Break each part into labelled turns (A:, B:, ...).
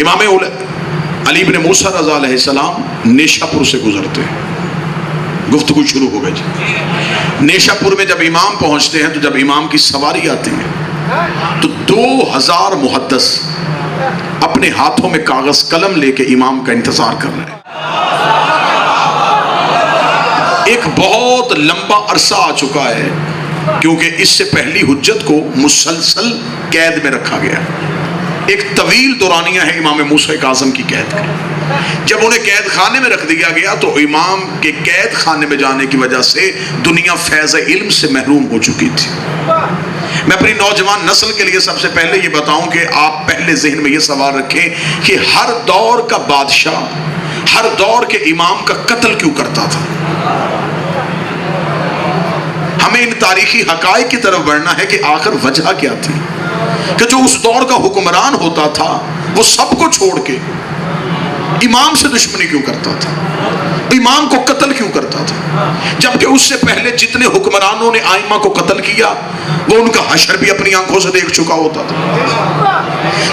A: امام علی بن موسیٰ رضا علیہ السلام نیشہ پور سے گزرتے ہیں، گفتگو شروع ہو گئی جی۔ نیشہ پور میں جب امام پہنچتے ہیں تو جب امام کی سواری آتی ہے تو 2000 محدث اپنے ہاتھوں میں کاغذ قلم لے کے امام کا انتظار کر رہے ہیں۔ ایک بہت لمبا عرصہ آ چکا ہے کیونکہ اس سے پہلی حجت کو مسلسل قید میں رکھا گیا۔ ایک طویل دورانیہ ہے امام موسیٰ کاظم کی قید کا۔ جب انہیں قید خانے میں رکھ دیا گیا تو امام کے قید خانے میں جانے کی وجہ سے دنیا فیض علم سے محروم ہو چکی تھی۔ میں اپنی نوجوان نسل کے لیے سب سے پہلے یہ بتاؤں کہ آپ پہلے ذہن میں یہ سوال رکھیں کہ ہر دور کا بادشاہ ہر دور کے امام کا قتل کیوں کرتا تھا؟ ہمیں ان تاریخی حقائق کی طرف بڑھنا ہے کہ آخر وجہ کیا تھی کہ جو اس دور کا حکمران ہوتا تھا وہ سب کو چھوڑ کے امام سے دشمنی کیوں کرتا تھا، امام کو قتل کیوں کرتا تھا، جبکہ اس سے پہلے جتنے حکمرانوں نے آئمہ کو قتل کیا وہ ان کا حشر بھی اپنی آنکھوں سے دیکھ چکا ہوتا تھا،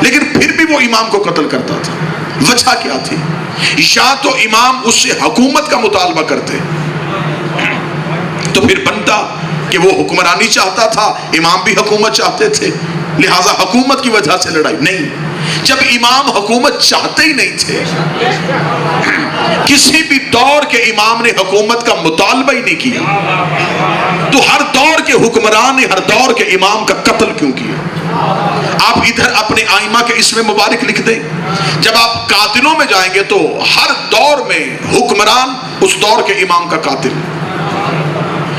A: لیکن پھر بھی وہ امام کو قتل کرتا تھا۔ وجہ کیا تھی؟ یا تو امام اس سے حکومت کا مطالبہ کرتے تو پھر بنتا کہ وہ حکمرانی چاہتا تھا، امام بھی حکومت چاہتے تھے، لہٰذا حکومت کی وجہ سے لڑائی نہیں۔ جب امام حکومت چاہتے ہی نہیں تھے، کسی بھی دور کے امام نے حکومت کا مطالبہ ہی نہیں کیا، تو ہر دور کے حکمران نے ہر دور کے امام کا قتل کیوں کیا؟ آپ ادھر اپنے آئمہ کے اسم مبارک لکھ دیں، جب آپ قاتلوں میں جائیں گے تو ہر دور میں حکمران اس دور کے امام کا قاتل۔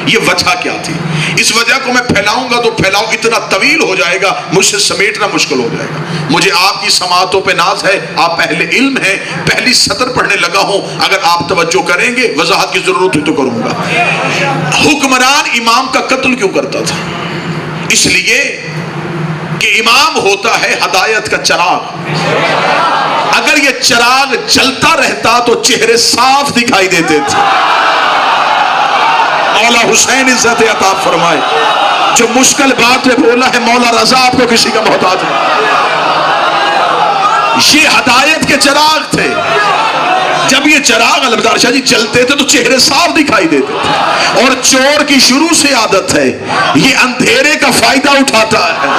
A: یہ وجہ کیا تھی؟ اس وجہ کو میں پھیلاؤں گا تو پھیلاؤ اتنا طویل ہو جائے گا، مجھ سے سمیٹنا مشکل ہو جائے گا۔ مجھے آپ کی سماعتوں پہ ناز ہے، آپ اہل علم ہیں، پہلی سطر پڑھنے لگا ہوں، اگر آپ توجہ کریں گے وضاحت کی ضرورت ہوئی تو کروں گا۔ حکمران امام کا قتل کیوں کرتا تھا؟ اس لیے کہ امام ہوتا ہے ہدایت کا چراغ، اگر یہ چراغ جلتا رہتا تو چہرے صاف دکھائی دیتے تھے۔ مولا حسین عزت عطا فرمائے، جو مشکل بات میں بولا ہے مولا رضا آپ کو کسی کا محتاج ہے۔ یہ ہدایت کے چراغ تھے، جب یہ چراغ علمدار شاہ جی چلتے تھے تو چہرے صاف دکھائی دیتے تھے، اور چور کی شروع سے عادت ہے یہ اندھیرے کا فائدہ اٹھاتا ہے۔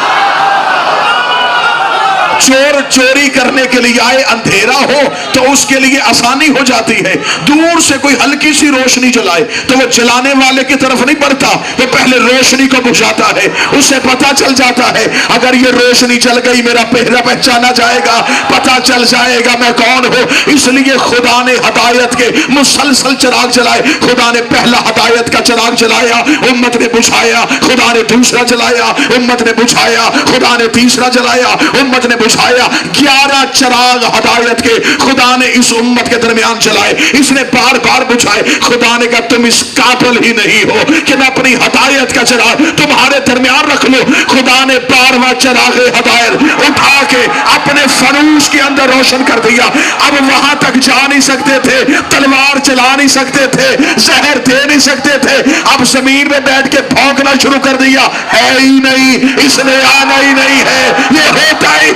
A: چور چوری کرنے کے لیے آئے، اندھیرا ہو تو اس کے لیے آسانی ہو جاتی ہے، دور سے کوئی ہلکی سی روشنی جلائے تو وہ جلانے والے کی طرف نہیں بڑھتا، وہ پہلے روشنی کو بجھاتا ہے، اسے پتہ چل جاتا ہے اگر یہ روشنی جل گئی میرا پہرا پہچانا جائے گا، پتہ چل جائے گا میں کون ہوں۔ اس لیے خدا نے ہدایت کے مسلسل چراغ جلائے، خدا نے پہلا ہدایت کا چراغ جلایا، امت نے بجھایا، خدا نے دوسرا جلایا، امت نے بجھایا، خدا نے تیسرا جلایا، امت نے بجھایا۔ 11 چراغ ہدایت کے خدا نے اس امت کے درمیان جلائے، اس نے بار بار بجھائے۔ خدا نے کہا تم اس قابل ہی نہیں ہو کہ میں اپنی ہدایت کا چراغ تمہارے درمیان رکھ لوں۔ خدا نے 12واں چراغ ہدایت اٹھا کے اپنے فروش کے اندر روشن کر دیا۔ اب وہاں تک جا نہیں سکتے تھے، تلوار چلا نہیں سکتے تھے، زہر دے نہیں سکتے تھے، اب زمین میں بیٹھ کے بھونکنا شروع کر دیا، ہے ہی نہیں، اس نے آنا ہی نہیں ہے، یہ ہوتا ہی۔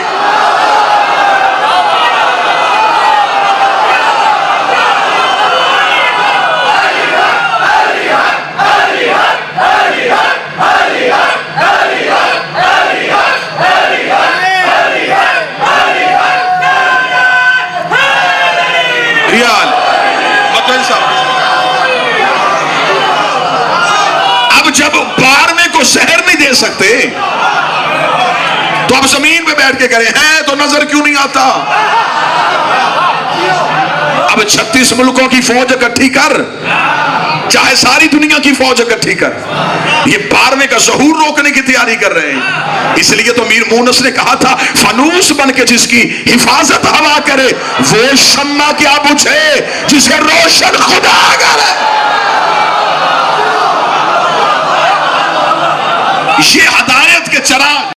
A: اب جب 12ویں کو زہر نہیں دے سکتے تو اب زمین پہ بیٹھ کے کریں ہیں تو نظر کیوں نہیں آتا؟ اب 36 ملکوں کی فوج اکٹھی کر، چاہے ساری دنیا کی فوج اکٹھی کر، یہ 12ویں کا ظہور روکنے کی تیاری کر رہے ہیں۔ اس لیے تو میر مونس نے کہا تھا فانوس بن کے جس کی حفاظت ہوا کرے وہ شمع کیا بجھے جسے روشن خدا کرے۔ یہ ہدایت کے چراغ